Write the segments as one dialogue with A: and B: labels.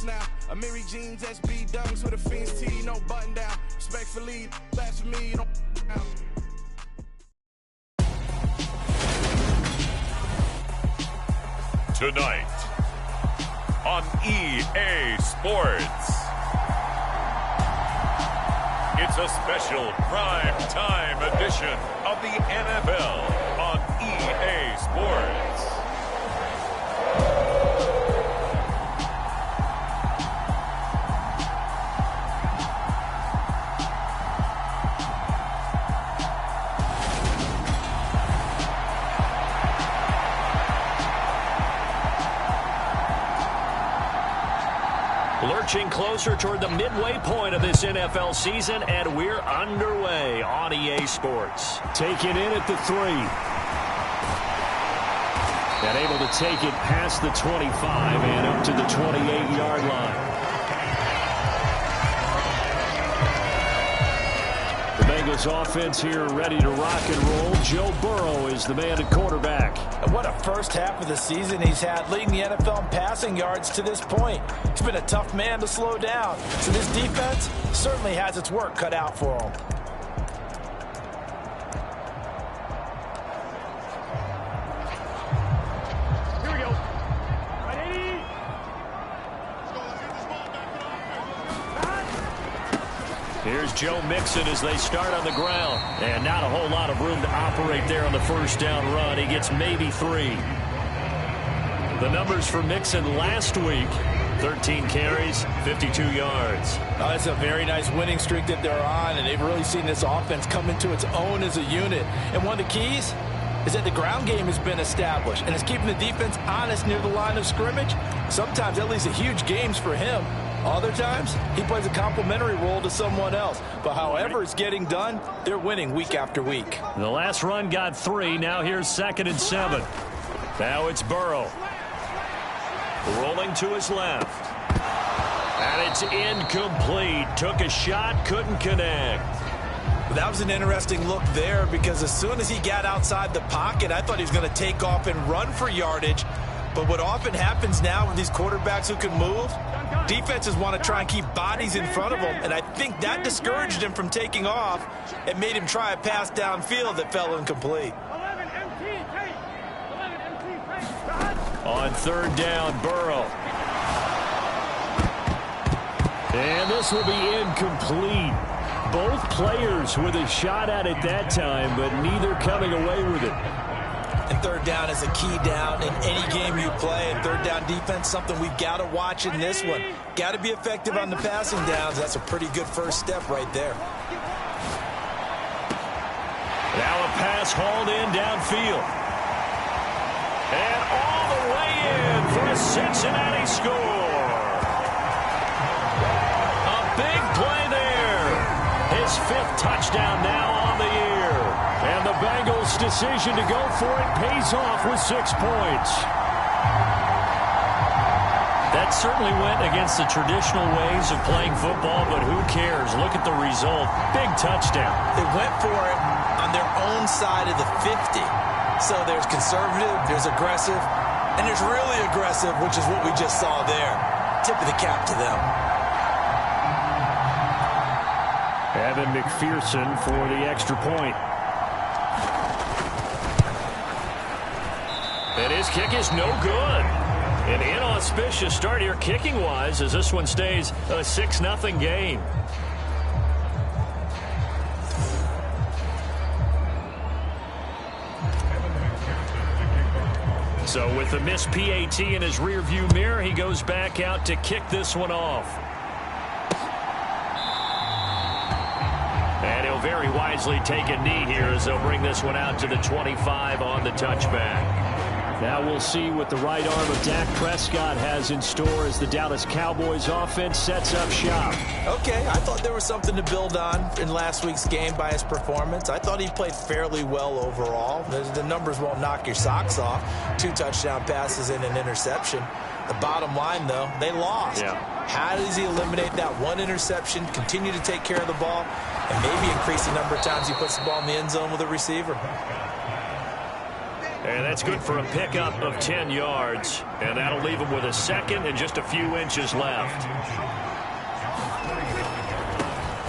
A: us now. A Mary Jeans, SB Dunks with a Fiends tee, no button down. Respectfully, blasphemy, don't down.
B: Tonight on EA Sports, it's a special prime time edition of the NFL on EA Sports.
C: Lurching closer toward the midway point of this NFL season, and we're underway on EA Sports.
D: Taken in at the 3. And able to take it past the 25 and up to the 28-yard line. The Bengals offense here ready to rock and roll. Joe Burrow is the man at quarterback.
E: And what a first half of the season he's had, leading the NFL in passing yards to this point. He's been a tough man to slow down. So this defense certainly has its work cut out for him.
F: Here we go. Ready?
C: Here's Joe Mixon as they start on the ground. And not a whole lot of room to operate there on the first down run. He gets maybe 3. The numbers for Mixon last week: 13 carries, 52 yards.
E: It's a very nice winning streak that they're on, and they've really seen this offense come into its own as a unit. And one of the keys is that the ground game has been established, and it's keeping the defense honest near the line of scrimmage. Sometimes that leads to huge games for him. Other times, he plays a complementary role to someone else. But however it's getting done, they're winning week after week.
C: The last run got 3. Now here's 2nd and 7. Now it's Burrow. Rolling to his left. And it's incomplete. Took a shot, couldn't connect.
E: That was an interesting look there, because as soon as he got outside the pocket, I thought he was going to take off and run for yardage. But what often happens now with these quarterbacks who can move, defenses want to try and keep bodies in front of them, and I think that discouraged him from taking off and made him try a pass downfield that fell incomplete.
C: On 3rd down, Burrow. And this will be incomplete. Both players with a shot at it that time, but neither coming away with it.
E: And 3rd down is a key down in any game you play. And 3rd down defense, something we've got to watch in this one. Got to be effective on the passing downs. That's a pretty good first step right there.
C: Now a pass hauled in downfield. And all the way in for a Cincinnati score. A big play there. His 5th touchdown now on the year. And the Bengals' decision to go for it pays off with 6 points. That certainly went against the traditional ways of playing football, but who cares? Look at the result. Big touchdown.
E: They went for it on their own side of the 50. So there's conservative, there's aggressive, and there's really aggressive, which is what we just saw there. Tip of the cap to them.
D: Evan McPherson for the extra point.
C: And his kick is no good. An inauspicious start here kicking-wise as this one stays a 6-0 game. So with the missed PAT in his rearview mirror, he goes back out to kick this one off. And he'll very wisely take a knee here as they'll bring this one out to the 25 on the touchback.
D: Now we'll see what the right arm of Dak Prescott has in store as the Dallas Cowboys offense sets up shop.
E: Okay, I thought there was something to build on in last week's game by his performance. I thought he played fairly well overall. The numbers won't knock your socks off. 2 touchdown passes and an interception. The bottom line, though, they lost.
C: Yeah.
E: How does he eliminate that one interception, continue to take care of the ball, and maybe increase the number of times he puts the ball in the end zone with a receiver?
C: And that's good for a pickup of 10 yards. And that'll leave him with a second and just a few inches left.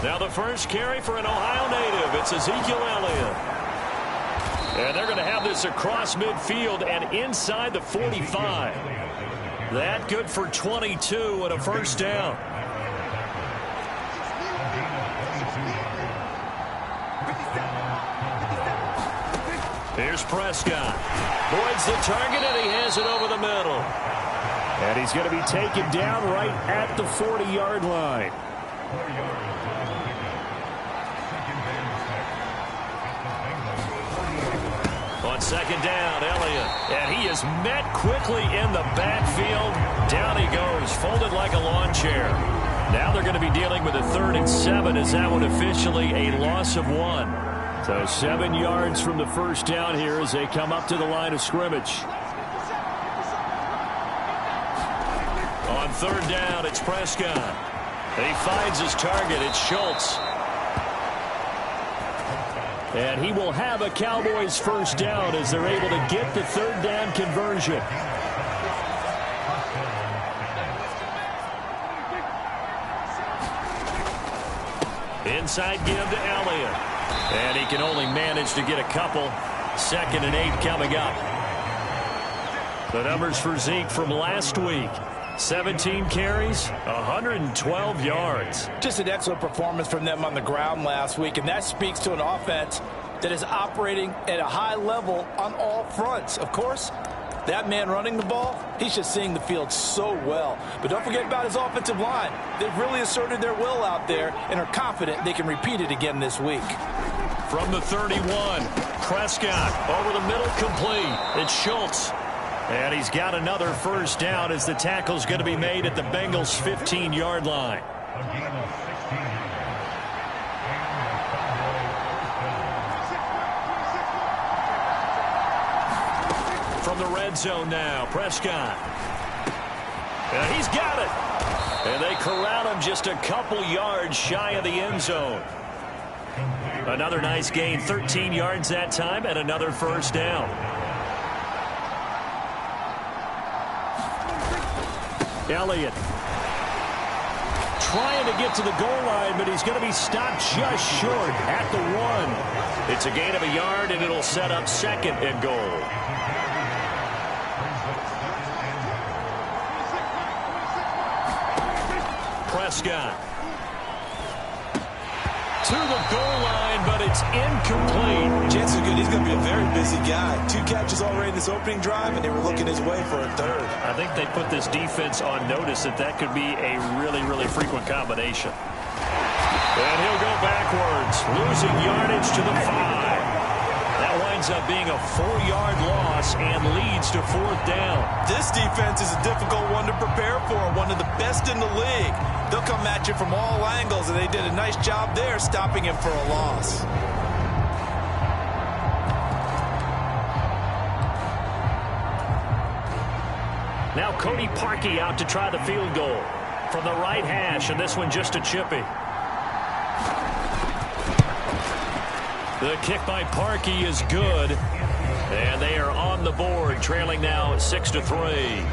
C: Now the first carry for an Ohio native. It's Ezekiel Elliott. And they're going to have this across midfield and inside the 45. That good for 22 and a first down. Here's Prescott. Boyd's the target, and he has it over the middle.
D: And he's going to be taken down right at the 40-yard line.
C: On second down, Elliott. And he is met quickly in the backfield. Down he goes, folded like a lawn chair. Now they're going to be dealing with a 3rd and 7. Is that one officially a loss of 1?
D: So 7 yards from the first down here as they come up to the line of scrimmage.
C: On 3rd down, it's Prescott. He finds his target. It's Schultz.
D: And he will have a Cowboys first down as they're able to get the 3rd down conversion.
C: Inside give to Elliott. And he can only manage to get a couple. 2nd and 8 coming up. The numbers for Zeke from last week. 17 carries, 112 yards.
E: Just an excellent performance from them on the ground last week, and that speaks to an offense that is operating at a high level on all fronts. Of course, that man running the ball, he's just seeing the field so well. But don't forget about his offensive line. They've really asserted their will out there and are confident they can repeat it again this week.
C: From the 31, Prescott over the middle, complete. It's Schultz. And he's got another first down as the tackle's going to be made at the Bengals' 15-yard line. From the red zone now, Prescott. And he's got it. And they corral him just a couple yards shy of the end zone. Another nice gain, 13 yards that time, and another first down.
D: Elliott trying to get to the goal line, but he's going to be stopped just short at the 1.
C: It's a gain of a yard, and it'll set up 2nd and goal. Prescott to the goal line, but it's incomplete.
G: Chances are good he's going to be a very busy guy. 2 catches already in this opening drive, and they were looking his way for a 3rd.
C: I think they put this defense on notice that could be a really, really frequent combination. And he'll go backwards, losing yardage to the 5. That winds up being a 4-yard loss and leads to 4th down.
G: This defense is a difficult one to prepare for, one of the best in the league. They'll come at you from all angles, and they did a nice job there stopping him for a loss.
C: Now Cody Parkey out to try the field goal from the right hash, and this one just a chippy. The kick by Parkey is good, and they are on the board, trailing now 6-3.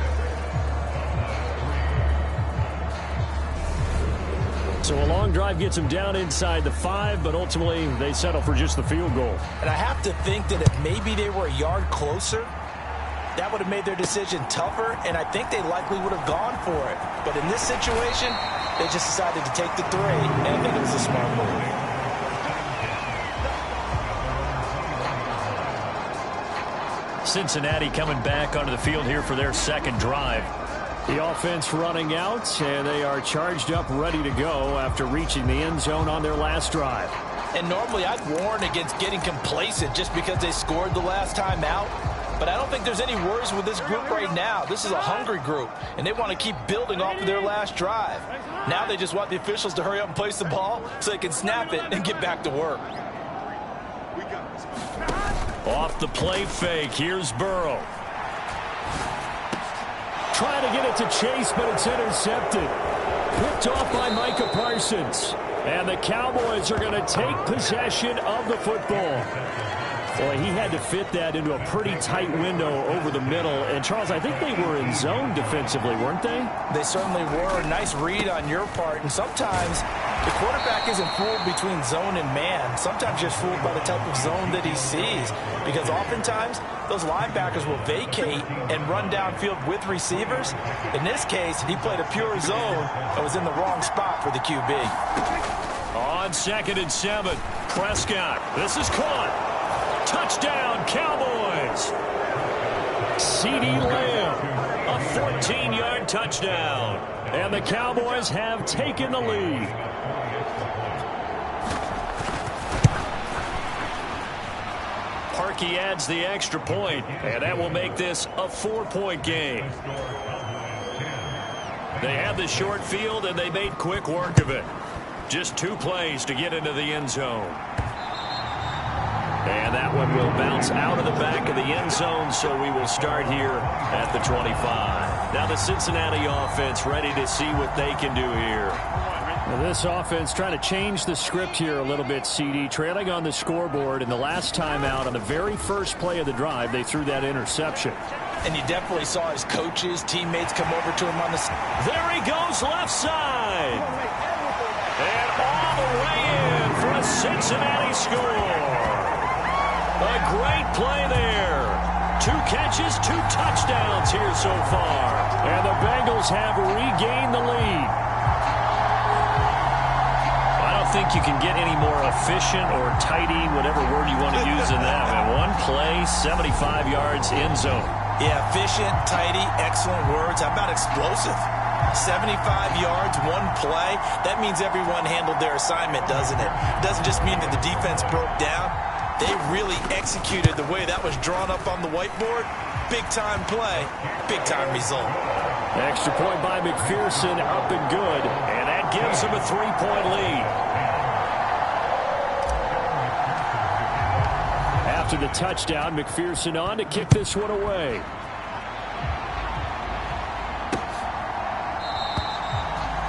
D: So a long drive gets them down inside the 5, but ultimately they settle for just the field goal.
E: And I have to think that if maybe they were a yard closer, that would have made their decision tougher, and I think they likely would have gone for it. But in this situation, they just decided to take the 3, and I think it was a smart move.
C: Cincinnati coming back onto the field here for their 2nd drive.
D: The offense running out, and they are charged up, ready to go after reaching the end zone on their last drive.
E: And normally I'd warn against getting complacent just because they scored the last time out. But I don't think there's any worries with this group right now. This is a hungry group, and they want to keep building off of their last drive. Now they just want the officials to hurry up and place the ball so they can snap it and get back to work.
C: Off the play fake, here's Burrow.
D: Trying to get it to Chase, but it's intercepted. Picked off by Micah Parsons. And the Cowboys are going to take possession of the football. Boy, he had to fit that into a pretty tight window over the middle. And, Charles, I think they were in zone defensively, weren't they?
E: They certainly were. Nice read on your part. And sometimes the quarterback isn't fooled between zone and man. Sometimes just fooled by the type of zone that he sees. Because oftentimes, those linebackers will vacate and run downfield with receivers. In this case, he played a pure zone and was in the wrong spot for the QB.
C: On 2nd and 7, Prescott. This is caught. Touchdown, Cowboys. CeeDee Lamb, a 14-yard touchdown. And the Cowboys have taken the lead. Parkey adds the extra point, and that will make this a 4-point game. They have the short field, and they made quick work of it. Just 2 plays to get into the end zone. And that one will bounce out of the back of the end zone, so we will start here at the 25. Now the Cincinnati offense ready to see what they can do here.
D: Well, this offense trying to change the script here a little bit, CD. Trailing on the scoreboard, and the last time out on the very first play of the drive, they threw that interception.
E: And you definitely saw his coaches, teammates come over to him on the...
C: There he goes, left side. And all the way in for a Cincinnati score. A great play there. 2 catches, 2 touchdowns here so far. And the Bengals have regained the lead. I don't think you can get any more efficient or tidy, whatever word you want to use in that. And 1 play, 75 yards in zone.
E: Yeah, efficient, tidy, excellent words. How about explosive? 75 yards, 1 play. That means everyone handled their assignment, doesn't it? It doesn't just mean that the defense broke down. They really executed the way that was drawn up on the whiteboard. Big-time play, big-time result.
D: Extra point by McPherson, up and good.
C: And that gives them a 3-point lead.
D: After the touchdown, McPherson on to kick this one away.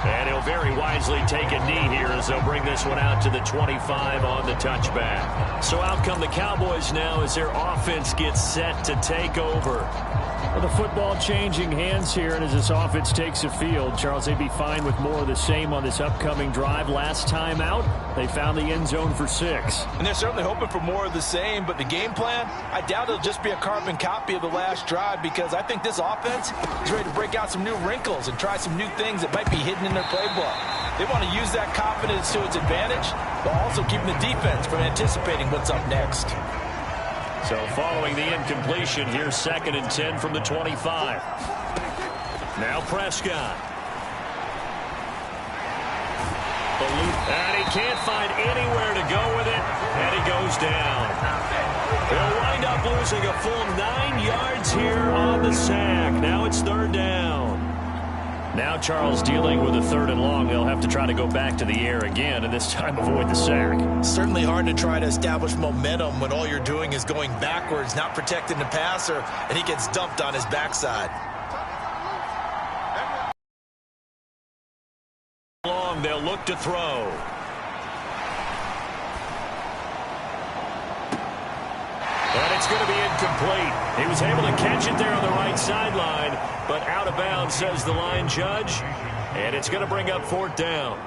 C: And he'll very wisely take a knee here as they'll bring this one out to the 25 on the touchback. So out come the Cowboys now as their offense gets set to take over.
D: Well, the football changing hands here, and as this offense takes the field, Charles, they'd be fine with more of the same on this upcoming drive. Last time out, they found the end zone for 6.
E: And they're certainly hoping for more of the same, but the game plan, I doubt it'll just be a carbon copy of the last drive, because I think this offense is ready to break out some new wrinkles and try some new things that might be hidden in their playbook. They want to use that confidence to its advantage, but also keeping the defense from anticipating what's up next.
C: So following the incompletion, here's 2nd and 10 from the 25. Now Prescott. And he can't find anywhere to go with it, and he goes down. He'll wind up losing a full 9 yards here on the sack. Now it's 3rd down. Now Charles dealing with a 3rd and long. They'll have to try to go back to the air again, and this time avoid the sack.
E: Certainly hard to try to establish momentum when all you're doing is going backwards, not protecting the passer, and he gets dumped on his backside.
C: Long, they'll look to throw. And it's going to be incomplete. He was able to catch it there on the right sideline, but out of bounds, says the line judge. And it's going to bring up 4th down.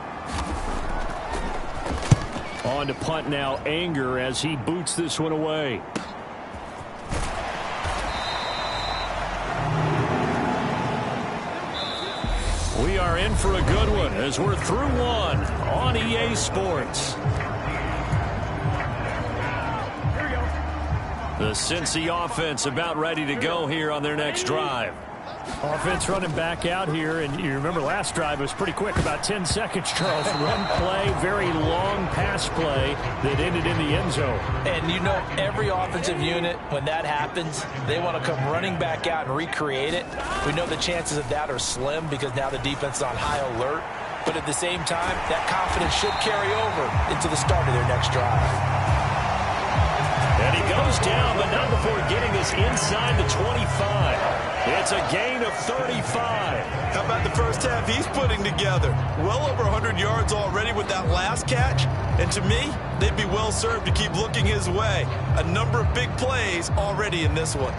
D: On to punt now, Anger, as he boots this one away.
C: We are in for a good one as we're through 1 on EA Sports. The Cincy offense about ready to go here on their next drive.
D: Offense running back out here, and you remember last drive was pretty quick, about 10 seconds, Charles. Run play, very long pass play that ended in the end zone.
E: And you know, every offensive unit, when that happens, they want to come running back out and recreate it. We know the chances of that are slim because now the defense is on high alert. But at the same time, that confidence should carry over into the start of their next drive.
C: And he goes down, but not before getting this inside the 25. It's a gain of 35.
G: How about the first half he's putting together? Well over 100 yards already with that last catch. And to me, they'd be well served to keep looking his way. A number of big plays already in this one.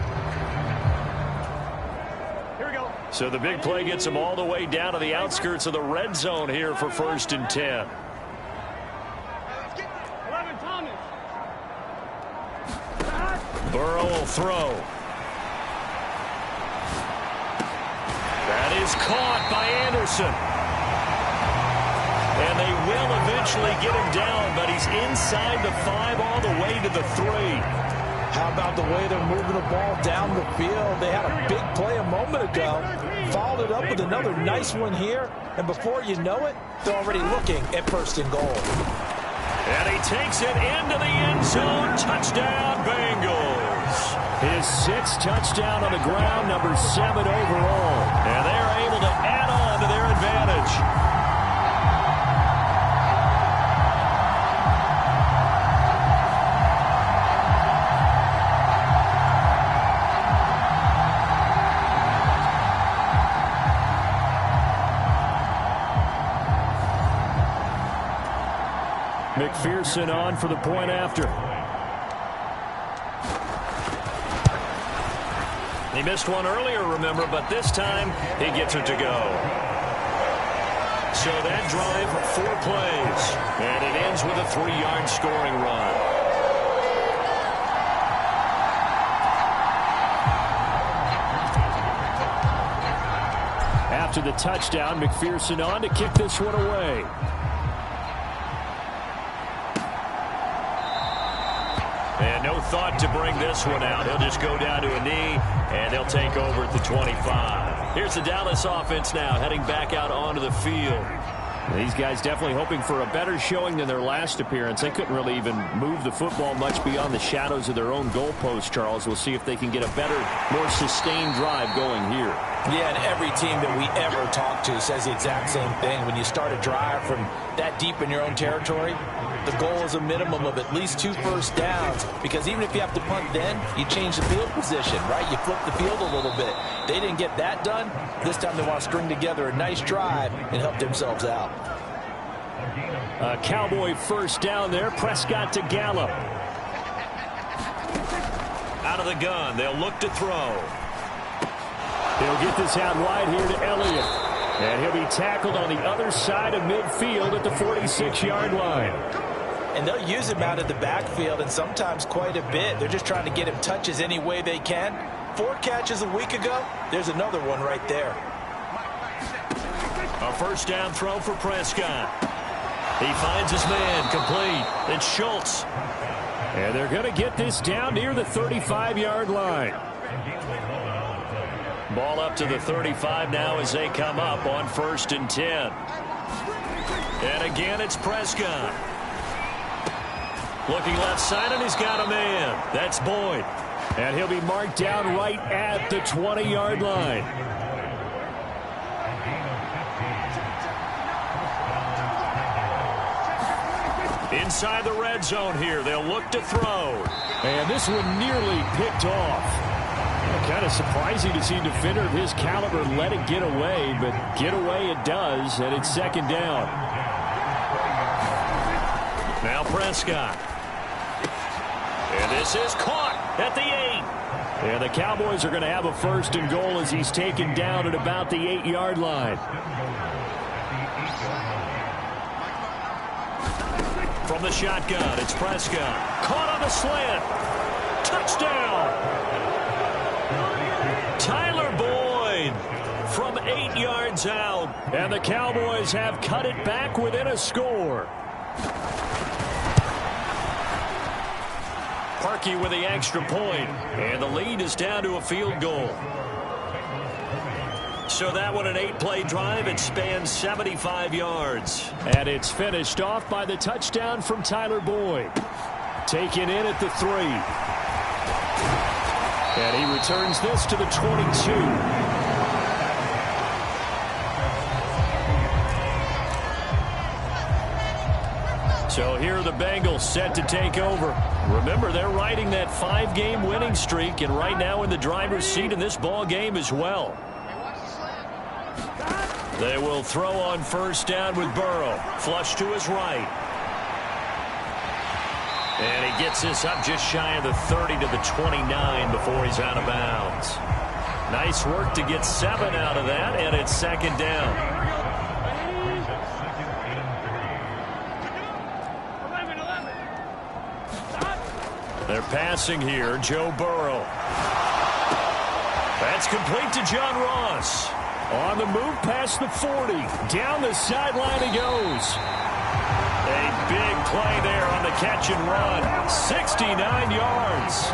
F: Here we go.
C: So the big play gets him all the way down to the outskirts of the red zone here for 1st and 10.
F: 11, Thomas.
C: Burrow will throw. That is caught by Anderson. And they will eventually get him down, but he's inside the 5 all the way to the 3.
E: How about the way they're moving the ball down the field? They had a big play a moment ago, followed it up with another nice one here, and before you know it, they're already looking at 1st and goal.
C: And he takes it into the end zone. Touchdown, Bengals. His 6th touchdown on the ground, number 7 overall. And they're able to add on to their advantage. McPherson on for the point after. He missed one earlier, remember, but this time he gets it to go. So that drive, 4 plays, and it ends with a 3-yard scoring run. After the touchdown, McPherson on to kick this one away. And no thought to bring this one out. He'll just go down to a knee, and they'll take over at the 25. Here's the Dallas offense now, heading back out onto the field. These guys definitely hoping for a better showing than their last appearance. They couldn't really even move the football much beyond the shadows of their own goalpost, Charles. We'll see if they can get a better, more sustained drive going here.
E: Yeah, and every team that we ever talk to says the exact same thing. When you start a drive from that deep in your own territory, the goal is a minimum of at least 2 first downs, because even if you have to punt then, you change the field position, right? You flip the field a little bit. They didn't get that done. This time they want to string together a nice drive and help themselves out.
C: A Cowboy first down there. Prescott to Gallup. Out of the gun. They'll look to throw. They'll get this out wide here to Elliott. And he'll be tackled on the other side of midfield at the 46-yard line.
E: And they'll use him out of the backfield, and sometimes quite a bit. They're just trying to get him touches any way they can. 4 catches a week ago. There's another one right there.
C: A first down throw for Prescott. He finds his man, complete. It's Schultz. And they're going to get this down near the 35-yard line. Ball up to the 35 now as they come up on 1st and 10. And again, it's Prescott. Looking left side, and he's got a man. That's Boyd. And he'll be marked down right at the 20-yard line. Inside the red zone here. They'll look to throw. And this one nearly picked off. Kind of surprising to see a defender of his caliber let it get away, but get away it does, and it's 2nd down. Now Prescott. And this is caught at the 8. And the Cowboys are going to have a 1st and goal as he's taken down at about the 8-yard line. From the shotgun, it's Prescott. Caught on the slant. Touchdown! Tyler Boyd from 8 yards out. And the Cowboys have cut it back within a score. Parkey with the extra point. And the lead is down to a field goal. So that one an 8-play drive. It spans 75 yards. And it's finished off by the touchdown from Tyler Boyd. Taken in at the 3. And he returns this to the 22. So here are the Bengals set to take over. Remember, they're riding that 5-game winning streak, and right now in the driver's seat in this ball game as well. They will throw on first down with Burrow. Flush to his right. And he gets this up just shy of the 30 to the 29 before he's out of bounds. Nice work to get 7 out of that, and it's second down. They're passing here, Joe Burrow. That's complete to John Ross. On the move past the 40. Down the sideline he goes. A big play there on the catch and run. 69 yards.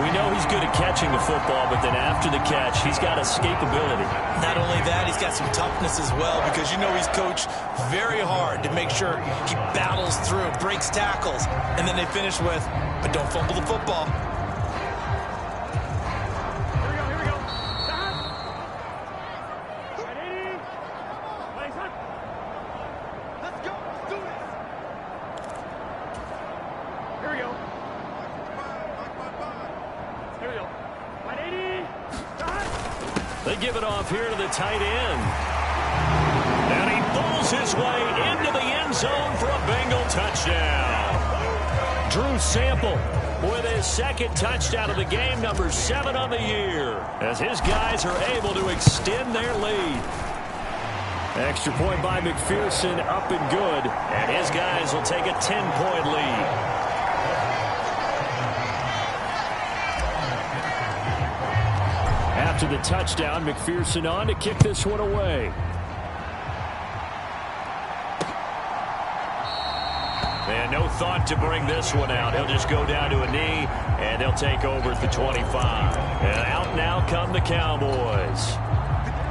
C: We know he's good at catching the football, but then after the catch, he's got escapability.
G: Not only that, he's got some toughness as well, because you know he's coached very hard to make sure he battles through, breaks tackles, and then they finish with, but don't fumble the football.
F: Here we go. Let's go. Let's do this. Here we go. Here we go. 180.
C: They give it off here to the tight end. And he pulls his way into the end zone for a Bengal touchdown. Drew Sample with his second touchdown of the game, number 7 on the year, as his guys are able to extend their lead. Extra point by McPherson, up and good, and his guys will take a 10-point lead. After the touchdown, McPherson on to kick this one away. And no thought to bring this one out. He'll just go down to a knee, and they'll take over at the 25. And out now come the Cowboys.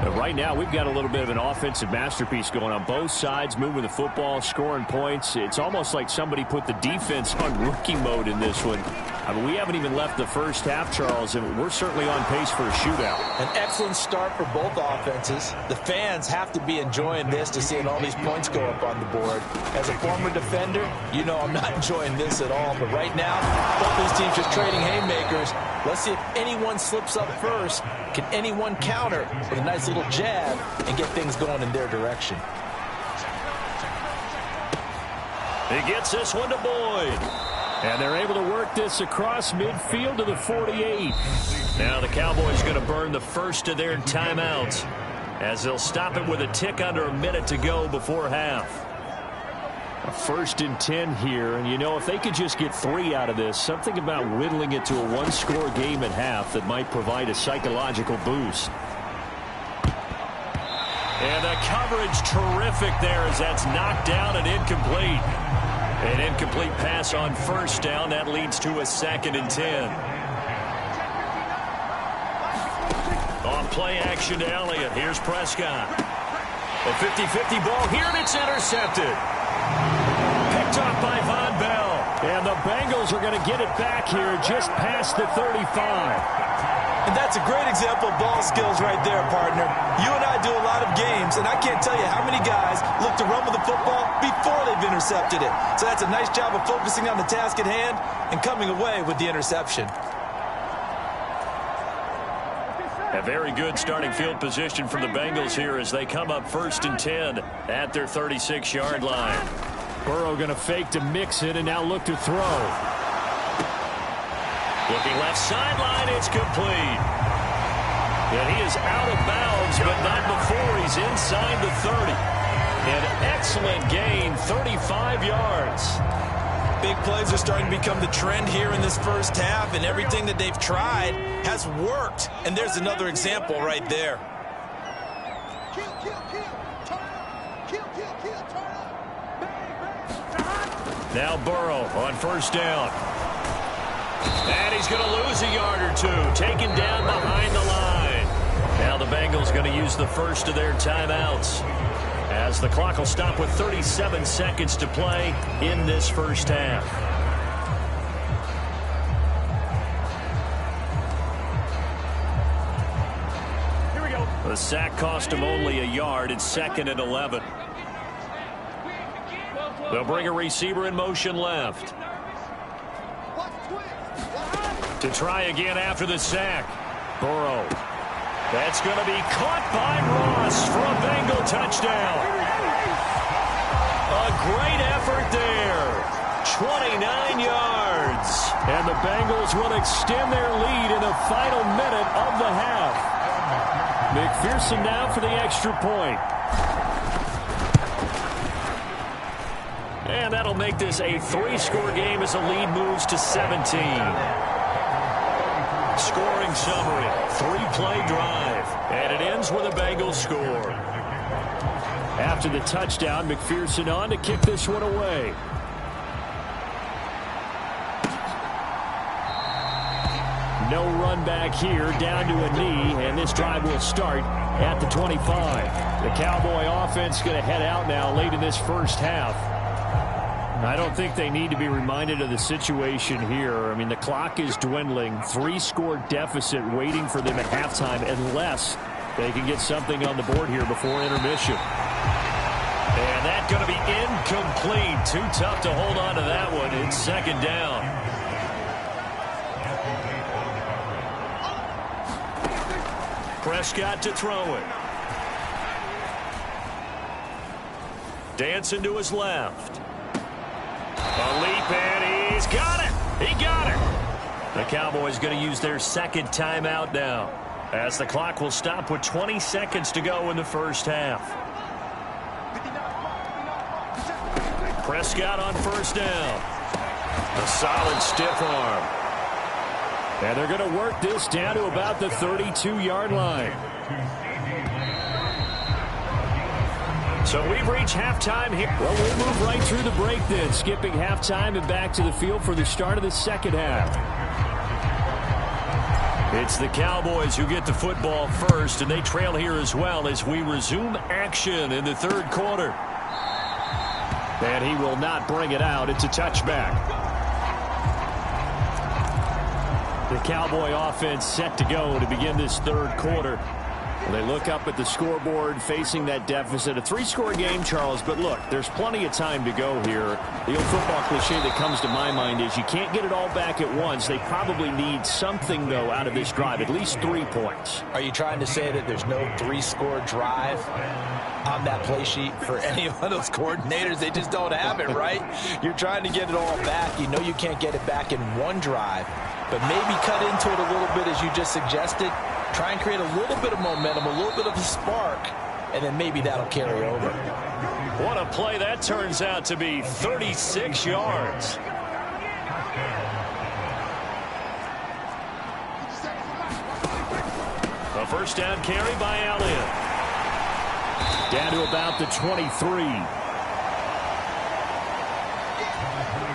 C: But right now, we've got a little bit of an offensive masterpiece going on both sides, moving the football, scoring points. It's almost like somebody put the defense on rookie mode in this one. I mean, we haven't even left the first half, Charles, and we're certainly on pace for a shootout.
E: An excellent start for both offenses. The fans have to be enjoying this to seeing all these points go up on the board. As a former defender, you know I'm not enjoying this at all. But right now, both these teams just trading haymakers. Let's see if anyone slips up first. Can anyone counter with a nice little jab and get things going in their direction?
C: He gets this one to Boyd. And they're able to work this across midfield to the 48. Now the Cowboys going to burn the first of their timeouts, as they'll stop it with a tick under a minute to go before half. A 1st and 10 here, and you know, if they could just get 3 out of this, something about whittling it to a 1-score game at half that might provide a psychological boost. And the coverage terrific there as that's knocked down and incomplete. An incomplete pass on first down. That leads to a 2nd and 10. On play action to Elliott. Here's Prescott. A 50-50 ball here, and it's intercepted. Picked off by Von Bell. And the Bengals are going to get it back here just past the 35.
G: And that's a great example of ball skills right there, partner. You and I do a lot of games, and I can't tell you how many guys look to run with the football before they've intercepted it. So that's a nice job of focusing on the task at hand and coming away with the interception.
C: A very good starting field position for the Bengals here as they come up 1st and 10 at their 36-yard line.
D: Burrow going to fake to mix it and now look to throw.
C: Looking left sideline, it's complete. And he is out of bounds, but not before he's inside the 30. An excellent gain, 35 yards.
G: Big plays are starting to become the trend here in this first half, and everything that they've tried has worked. And there's another example right there.
C: Now Burrow on first down. And he's going to lose a yard or 2, taken down behind the line. Now the Bengals going to use the first of their timeouts, as the clock will stop with 37 seconds to play in this first half.
F: Here we go.
C: The sack cost him only a yard. It's 2nd and 11. They'll bring a receiver in motion left. To try again after the sack. Burrow. That's going to be caught by Ross for a Bengal touchdown. A great effort there. 29 yards. And the Bengals will extend their lead in the final minute of the half. McPherson now for the extra point. And that'll make this a 3-score game as the lead moves to 17. Scoring summary, 3-play drive, and it ends with a Bengals score. After the touchdown, McPherson on to kick this one away. No run back here, down to a knee, and this drive will start at the 25. The Cowboy offense going to head out now late in this first half. I don't think they need to be reminded of the situation here. I mean, the clock is dwindling. 3-score deficit waiting for them at halftime unless they can get something on the board here before intermission. And that's going to be incomplete. Too tough to hold on to that one. It's second down. Prescott to throw it. Dancing to his left. A leap, and he's got it. He got it. The Cowboys going to use their second timeout now, as the clock will stop with 20 seconds to go in the first half. Prescott on first down. A solid stiff arm. And they're going to work this down to about the 32-yard line. So we've reached halftime here. Well, we'll move right through the break then, skipping halftime and back to the field for the start of the second half. It's the Cowboys who get the football first, and they trail here as well as we resume action in the third quarter. And he will not bring it out. It's a touchback. The Cowboy offense set to go to begin this third quarter. They look up at the scoreboard facing that deficit. A 3-score game, Charles, but look, there's plenty of time to go here. The old football cliche that comes to my mind is you can't get it all back at once. They probably need something, though, out of this drive, at least 3 points.
E: Are you trying to say that there's no 3-score drive on that play sheet for any of those coordinators? They just don't have it, right? You're trying to get it all back. You know you can't get it back in one drive, but maybe cut into it a little bit as you just suggested. Try and create a little bit of momentum, a little bit of a spark, and then maybe that'll carry over.
C: What a play that turns out to be. 36 yards. A first down carry by Elliott. Down to about the 23.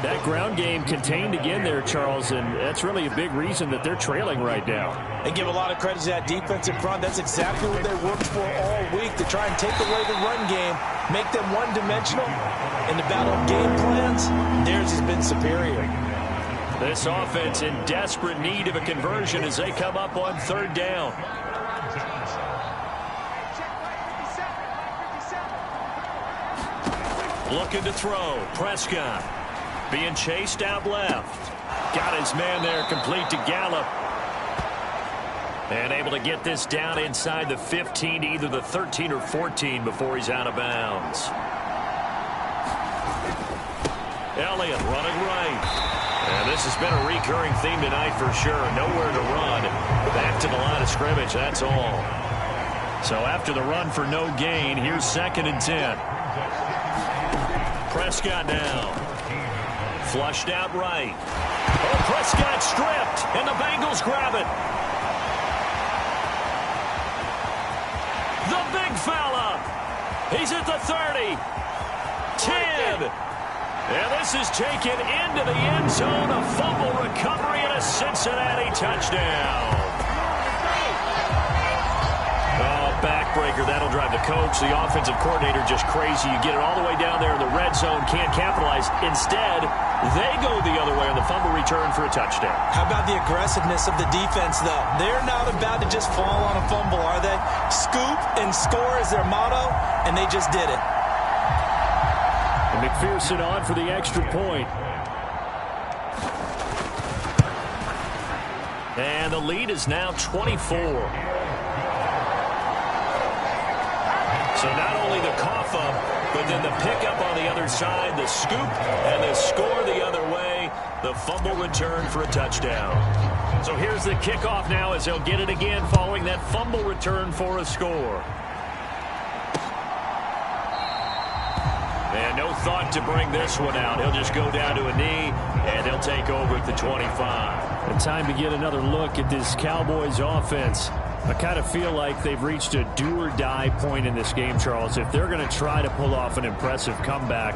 C: That ground game contained again there, Charles, and that's really a big reason that they're trailing right now.
E: And give a lot of credit to that defense in front. That's exactly what they worked for all week, to try and take away the run game, make them one-dimensional. In the battle of game plans, theirs has been superior.
C: This offense in desperate need of a conversion as they come up on third down. Looking to throw. Prescott. Being chased out left. Got his man there, complete to Gallup. And able to get this down inside the 15, either the 13 or 14 before he's out of bounds. Elliott running right. And this has been a recurring theme tonight for sure. Nowhere to run. Back to the line of scrimmage, that's all. So after the run for no gain, here's 2nd and 10. Prescott now. Flushed out right. Oh, Prescott stripped, and the Bengals grab it. The big fella. He's at the 30. 10. And this is taken into the end zone. A fumble recovery and a Cincinnati touchdown. Backbreaker, that'll drive the coach, the offensive coordinator, just crazy. You get it all the way down there in the red zone, can't capitalize. Instead, they go the other way on the fumble return for a touchdown.
E: How about the aggressiveness of the defense, though? They're not about to just fall on a fumble, are they? Scoop and score is their motto, and they just did it.
D: McPherson on for the extra point. And the lead is now 24. So not only the cough up, but then the pickup on the other side, the scoop, and the score the other way, the fumble return for a touchdown. So here's the kickoff now as he'll get it again following that fumble return for a score. And no thought to bring this one out. He'll just go down to a knee, and they'll take over at the 25. And time to get another look at this Cowboys offense. I kind of feel like they've reached a do-or-die point in this game, Charles. If they're going to try to pull off an impressive comeback,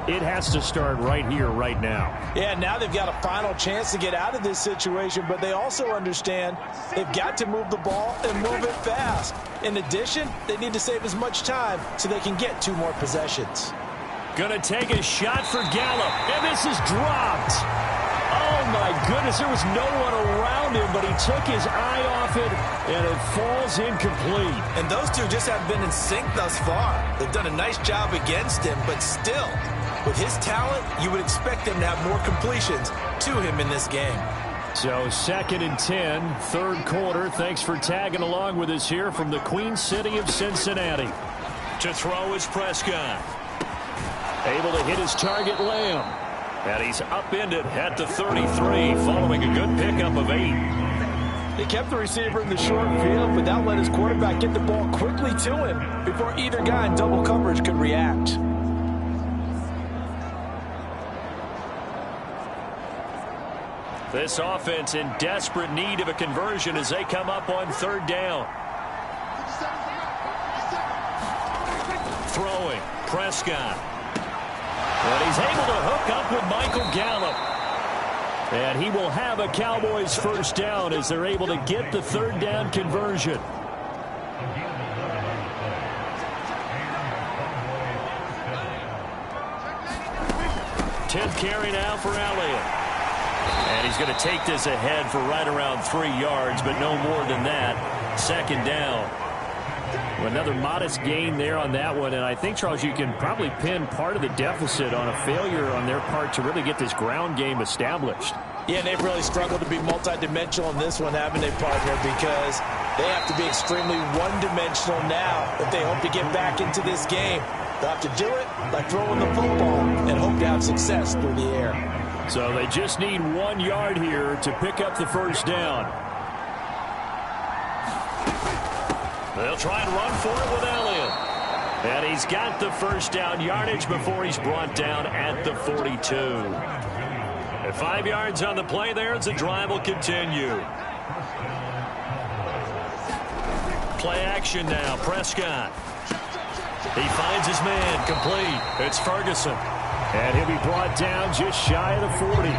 D: it has to start right here, right now.
E: Yeah, now they've got a final chance to get out of this situation, but they also understand they've got to move the ball and move it fast. In addition, they need to save as much time so they can get 2 more possessions.
D: Going to take a shot for Gallup, and this is dropped. Oh, my goodness, there was no one around him, but he took his eye off it, and it falls incomplete.
G: And those two just haven't been in sync thus far. They've done a nice job against him, but still, with his talent, you would expect them to have more completions to him in this game.
D: So 2nd and 10, third quarter. Thanks for tagging along with us here from the Queen City of Cincinnati. To throw is Prescott. Able to hit his target, Lamb. And he's upended at the 33 following a good pickup of 8.
E: They kept the receiver in the short field, but that let his quarterback get the ball quickly to him before either guy in double coverage could react.
D: This offense in desperate need of a conversion as they come up on 3rd down. Throwing, Prescott. And he's able to hook up with Michael Gallup. And he will have a Cowboys first down as they're able to get the 3rd down conversion. Tenth carry now for Elliott. And he's going to take this ahead for right around 3 yards, but no more than that. 2nd down. Another modest gain there on that one, and I think, Charles, you can probably pin part of the deficit on a failure on their part to really get this ground game established.
E: Yeah, and they've really struggled to be multidimensional in this one, haven't they, partner, because they have to be extremely one-dimensional now if they hope to get back into this game. They'll have to do it by throwing the football and hope to have success through the air.
D: So they just need 1 yard here to pick up the first down. They'll try and run for it with Elliott. And he's got the first down yardage before he's brought down at the 42. At 5 yards on the play there as the drive will continue. Play action now. Prescott. He finds his man complete. It's Ferguson. And he'll be brought down just shy of the 40.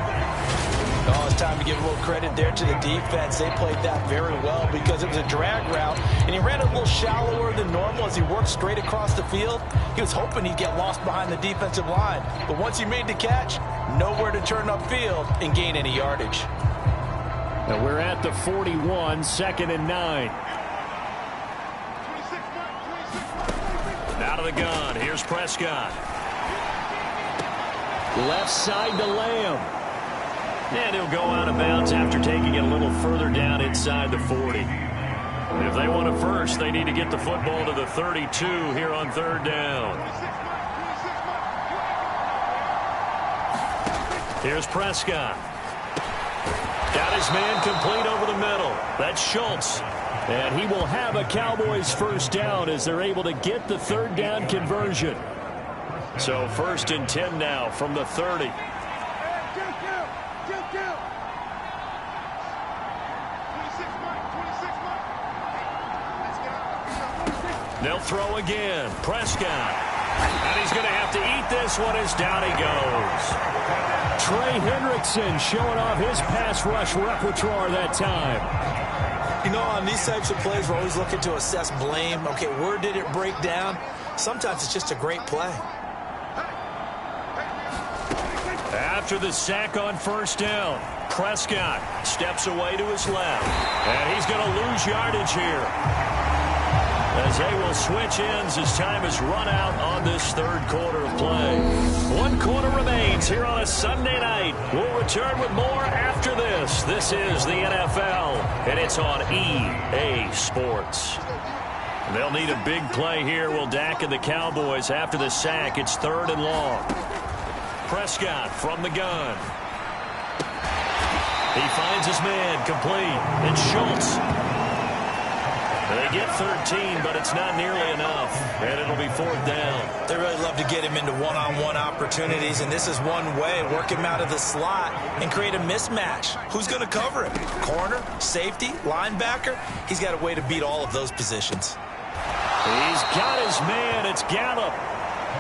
E: Oh, it's time to give a little credit there to the defense. They played that very well because it was a drag route, and he ran a little shallower than normal as he worked straight across the field. He was hoping he'd get lost behind the defensive line, but once he made the catch, nowhere to turn upfield and gain any yardage.
D: Now we're at the 41, 2nd and 9. Out of the gun, here's Prescott. Left side to Lamb. And he'll go out of bounds after taking it a little further down inside the 40. If they want a first, they need to get the football to the 32 here on 3rd down. Here's Prescott. Got his man complete over the middle. That's Schultz. And he will have a Cowboys first down as they're able to get the 3rd down conversion. So 1st and 10 now from the 30. They'll throw again. Prescott. And he's going to have to eat this one as down he goes. Trey Hendrickson showing off his pass rush repertoire that time.
E: You know, on these types of plays, we're always looking to assess blame. Okay, where did it break down? Sometimes it's just a great play.
D: After the sack on 1st down, Prescott steps away to his left. And he's going to lose yardage here.
C: as they will switch ends as time has run out on this third quarter of play. 1 quarter remains here on a Sunday night. We'll return with more after this. This is the NFL, and it's on EA Sports. They'll need a big play here. Will Dak and the Cowboys after the sack. It's 3rd and long. Prescott from the gun. He finds his man complete. And Schultz. They get 13, but it's not nearly enough. And it'll be 4th down.
E: They really love to get him into one-on-one opportunities, and this is one way. Work him out of the slot and create a mismatch. Who's going to cover him? Corner, safety, linebacker? He's got a way to beat all of those positions.
C: He's got his man. It's Gallup.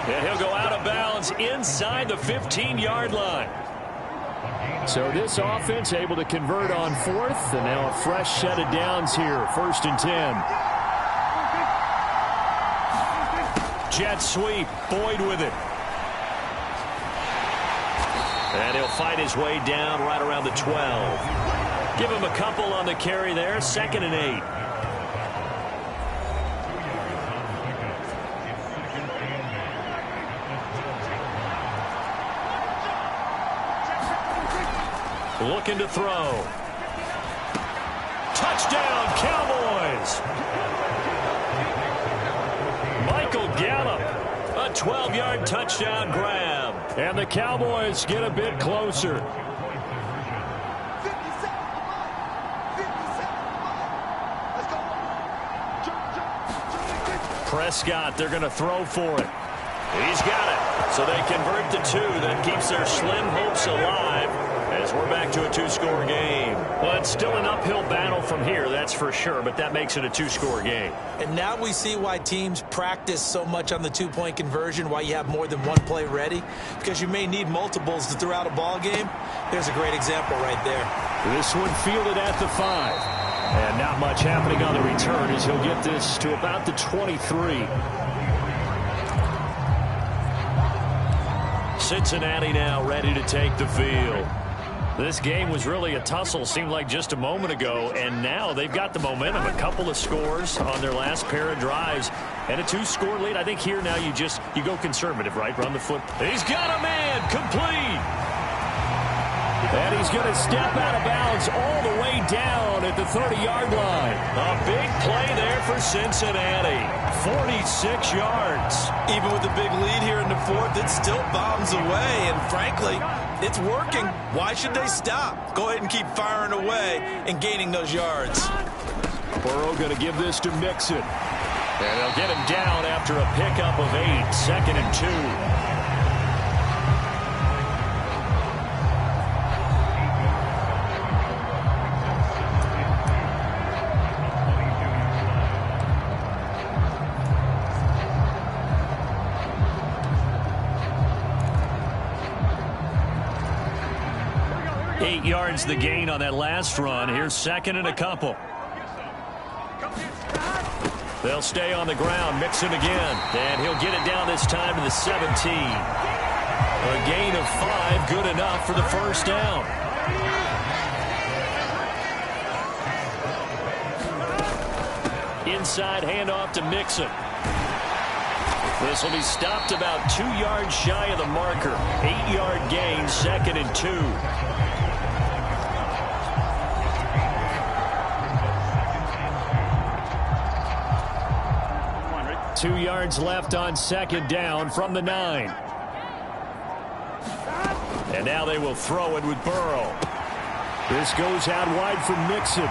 C: And he'll go out of bounds inside the 15-yard line.
D: So this offense able to convert on 4th, and now a fresh set of downs here, 1st and 10.
C: Jet sweep, Boyd with it. And he'll fight his way down right around the 12. Give him a couple on the carry there, 2nd and 8. Looking to throw. Touchdown, Cowboys! Michael Gallup, a 12-yard touchdown grab.
D: And the Cowboys get a bit closer.
C: Prescott, they're going to throw for it. He's got it. So they convert the 2. That keeps their slim hopes alive as we're back to a 2-score game.
D: Well, it's still an uphill battle from here, that's for sure, but that makes it a 2-score game.
E: And now we see why teams practice so much on the 2-point conversion, why you have more than one play ready, because you may need multiples to throw out a ball game. There's a great example right there.
D: This one fielded at the 5. And not much happening on the return as he'll get this to about the 23.
C: Cincinnati now ready to take the field. This game was really a tussle, seemed like just a moment ago, and now they've got the momentum. A couple of scores on their last pair of drives, and a 2-score lead. I think here now you go conservative, right? Run the foot. He's got a man, complete.
D: And he's going to step out of bounds all the way down at the 30-yard line.
C: A big play there for Cincinnati. 46 yards.
E: Even with the big lead here in the 4th, it still bombs away, and frankly, it's working. Why should they stop? Go ahead and keep firing away and gaining those yards.
D: Burrow going to give this to Mixon.
C: And they'll get him down after a pickup of 8. 2nd and 2. 8 yards the gain on that last run. Here's 2nd and a couple. They'll stay on the ground. Mixon again. And he'll get it down this time to the 17. A gain of 5. Good enough for the 1st down. Inside handoff to Mixon. This will be stopped about 2 yards shy of the marker. 8-yard gain, 2nd and 2. 2 yards left on 2nd down from the 9. And now they will throw it with Burrow.
D: This goes out wide for Mixon.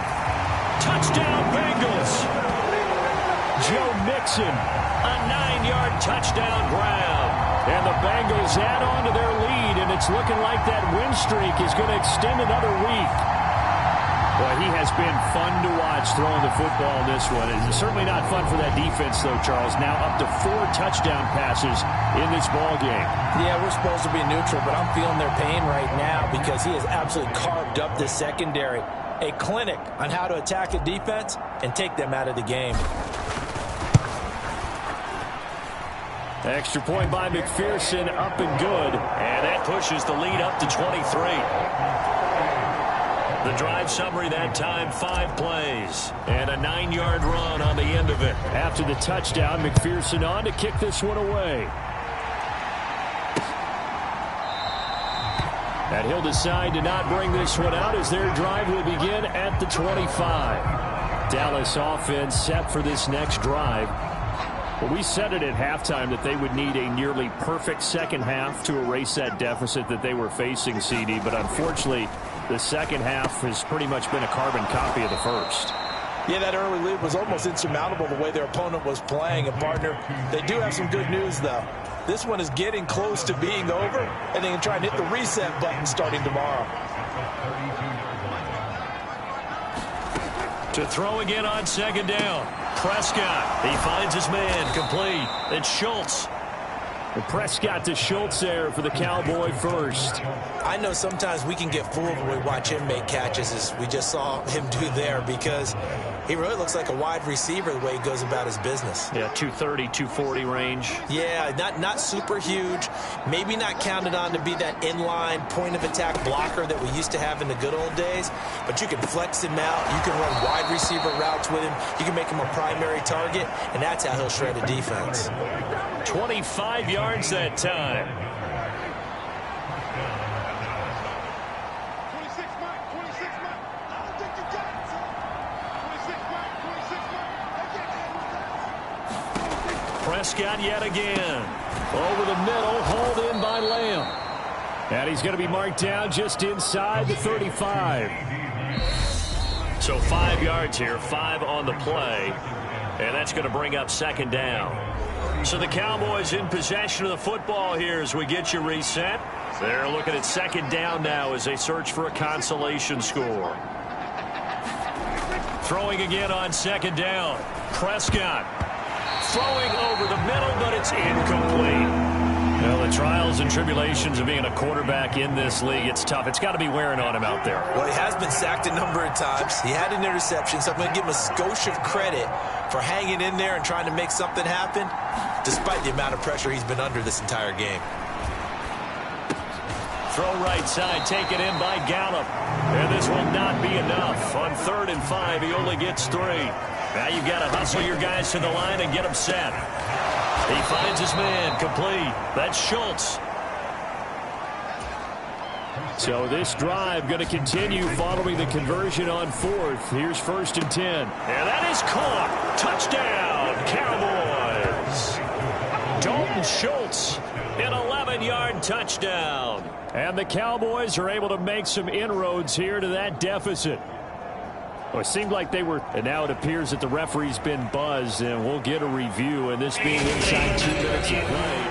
C: Touchdown, Bengals!
D: Joe Mixon.
C: A 9-yard touchdown grab.
D: And the Bengals add on to their lead, and it's looking like that win streak is going to extend another week. Well, he has been fun to watch throwing the football in this one. It's certainly not fun for that defense, though, Charles. Now up to 4 touchdown passes in this ball game.
E: Yeah, we're supposed to be neutral, but I'm feeling their pain right now because he has absolutely carved up the secondary. A clinic on how to attack a defense and take them out of the game.
D: Extra point by McPherson, up and good.
C: And that pushes the lead up to 23. The drive summary that time, 5 plays. And a 9-yard run on the end of it.
D: After the touchdown, McPherson on to kick this one away. And he'll decide to not bring this one out as their drive will begin at the 25. Dallas offense set for this next drive. Well, we said it at halftime that they would need a nearly perfect second half to erase that deficit that they were facing, CD. But unfortunately, the second half has pretty much been a carbon copy of the first.
E: Yeah, that early lead was almost insurmountable the way their opponent was playing. And, partner, they do have some good news, though. This one is getting close to being over, and they can try and hit the reset button starting tomorrow.
C: To throw again on second down. Prescott, he finds his man, complete. It's Schultz.
D: And Prescott to Schultz there for the Cowboy first.
E: I know sometimes we can get fooled when we watch him make catches, as we just saw him do there, because he really looks like a wide receiver the way he goes about his business.
C: Yeah, 230, 240 range.
E: Yeah, not super huge. Maybe not counted on to be that inline point-of-attack blocker that we used to have in the good old days, but you can flex him out. You can run wide receiver routes with him. You can make him a primary target, and that's how he'll shred a defense.
C: 25 yards that time.
F: 26 Mike, 26 Mike. I don't think you got it, son. 26 Mike, 26 Mike.
C: Prescott yet again.
D: Over the middle, hauled in by Lamb. And he's going to be marked down just inside the 35.
C: So 5 yards here, 5 on the play. And that's going to bring up second down. So the Cowboys in possession of the football here as we get you reset. They're looking at second down now as they search for a consolation score. Throwing again on second down. Prescott throwing over the middle, but it's incomplete. Well, the trials and tribulations of being a quarterback in this league, it's tough. It's got to be wearing on him out there.
E: Well, he has been sacked a number of times. He had an interception, so I'm going to give him a skosh of credit for hanging in there and trying to make something happen, despite the amount of pressure he's been under this entire game.
C: Throw right side, taken in by Gallup. And this will not be enough. On 3rd and 5, he only gets 3. Now you've got to hustle your guys to the line and get them set. He finds his man, complete. That's Schultz.
D: So this drive going to continue following the conversion on 4th. Here's 1st and 10.
C: And that is caught. Touchdown, Cowboys. Dalton Schultz, an 11-yard touchdown.
D: And the Cowboys are able to make some inroads here to that deficit. Well, it seemed like they were, and now it appears that the referee's been buzzed, and we'll get a review, and this being inside 2 minutes of play.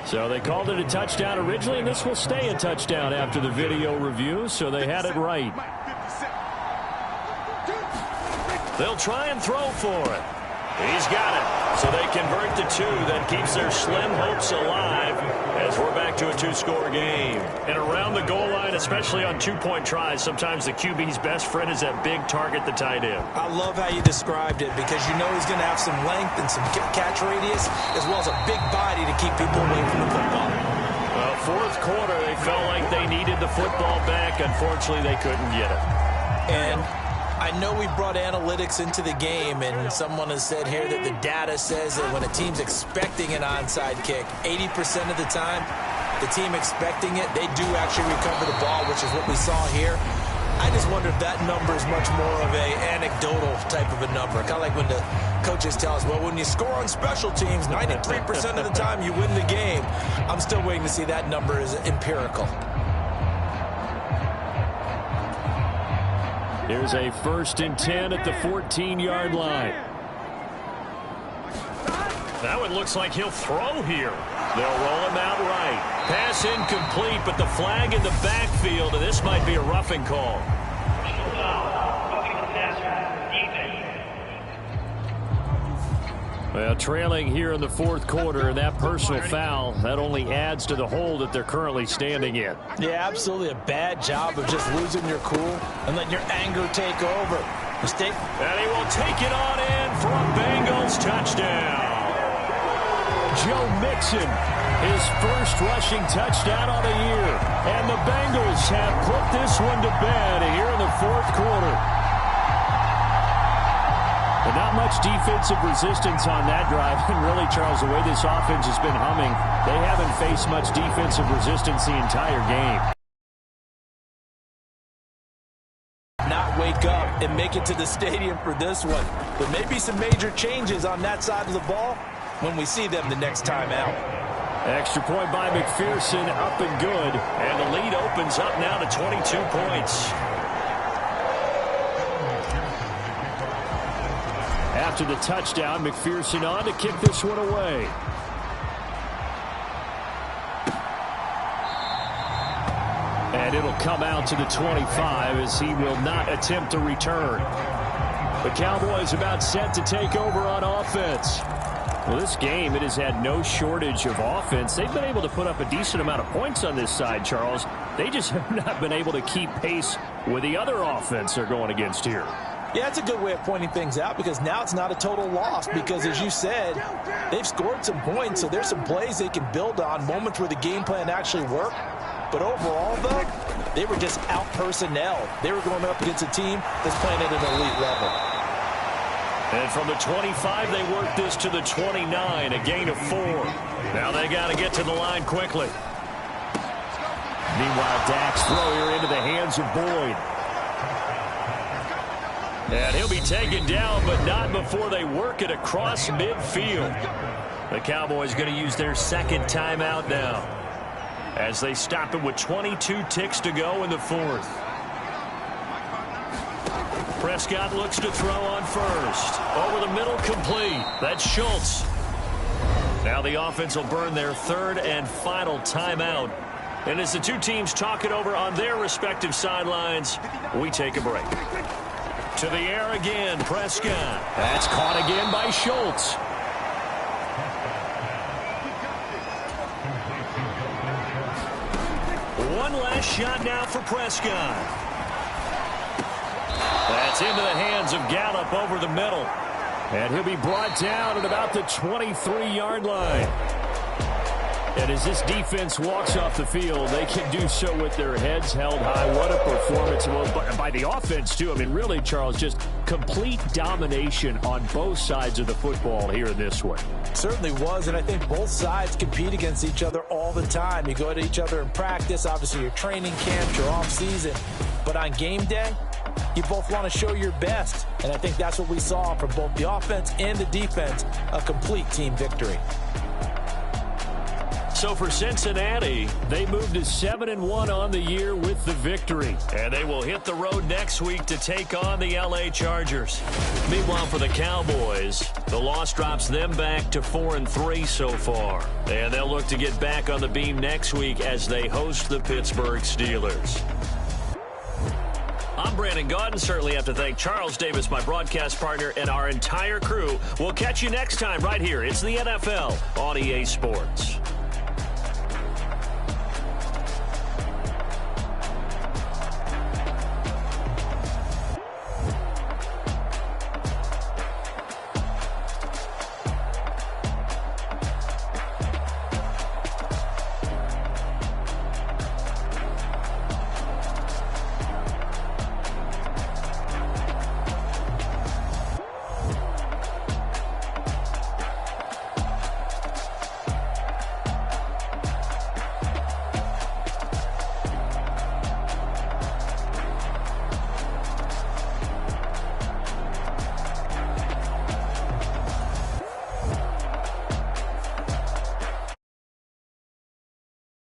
D: So they called it a touchdown originally, and this will stay a touchdown after the video review, so they had it right.
C: They'll try and throw for it. He's got it. So they convert the 2. That keeps their slim hopes alive as we're back to a 2-score game. And around the goal line, especially on 2-point tries, sometimes the QB's best friend is that big target, the tight end.
E: I love how you described it, because you know he's going to have some length and some catch radius, as well as a big body to keep people away from the football.
C: Well, 4th quarter, they felt like they needed the football back. Unfortunately, they couldn't get it.
E: And I know we brought analytics into the game, and someone has said here that the data says that when a team's expecting an onside kick, 80% of the time, the team expecting it, they do actually recover the ball, which is what we saw here. I just wonder if that number is much more of a anecdotal type of a number. Kind of like when the coaches tell us, well, when you score on special teams, 93% of the time you win the game. I'm still waiting to see that number is empirical.
D: Here's a 1st and 10 at the 14-yard line.
C: That one looks like he'll throw here. They'll roll him out right. Pass incomplete, but the flag in the backfield, and this might be a roughing call.
D: Well, trailing here in the 4th quarter, and that personal foul, that only adds to the hole that they're currently standing in.
E: Yeah, absolutely a bad job of just losing your cool and letting your anger take over. Mistake.
C: And he will take it on in for a Bengals touchdown. Joe Mixon, his first rushing touchdown on the year. And the Bengals have put this one to bed here in the fourth quarter. But not much defensive resistance on that drive. And really, Charles, the way this offense has been humming, they haven't faced much defensive resistance the entire game.
E: Not wake up and make it to the stadium for this one. There may be some major changes on that side of the ball when we see them the next time out.
C: Extra point by McPherson, up and good.
D: And the lead opens up now to 22 points.
C: After the touchdown, McPherson on to kick this one away. And it'll come out to the 25 as he will not attempt to return. The Cowboys about set to take over on offense. Well, this game, it has had no shortage of offense. They've been able to put up a decent amount of points on this side, Charles. They just have not been able to keep pace with the other offense they're going against here.
E: Yeah, that's a good way of pointing things out because now it's not a total loss because, as you said, they've scored some points, so there's some plays they can build on, moments where the game plan actually worked. But overall, though, they were just out-personnel. They were going up against a team that's playing at an elite level.
C: And from the 25, they work this to the 29, a gain of 4. Now they got to get to the line quickly. Meanwhile, Dak's throw here into the hands of Boyd. And he'll be taken down, but not before they work it across midfield. The Cowboys going to use their second timeout now, as they stop it with 22 ticks to go in the fourth. Prescott looks to throw on first. Over the middle, complete. That's Schultz. Now the offense will burn their third and final timeout. And as the two teams talk it over on their respective sidelines, we take a break. To the air again, Prescott. That's caught again by Schultz. One last shot now for Prescott. That's into the hands of Gallup over the middle. And he'll be brought down at about the 23-yard line. And as this defense walks off the field, they can do so with their heads held high. What a performance by the offense, too. I mean, really, Charles, just complete domination on both sides of the football here in this one.
E: Certainly was, and I think both sides compete against each other all the time. You go to each other in practice, obviously your training camp, your off-season. But on game day, you both want to show your best. And I think that's what we saw from both the offense and the defense, a complete team victory.
C: So for Cincinnati, they moved to 7-1 on the year with the victory. And they will hit the road next week to take on the LA Chargers. Meanwhile, for the Cowboys, the loss drops them back to 4-3 so far. And they'll look to get back on the beam next week as they host the Pittsburgh Steelers. I'm Brandon Gaudin. Certainly have to thank Charles Davis, my broadcast partner, and our entire crew. We'll catch you next time right here. It's the NFL on EA Sports.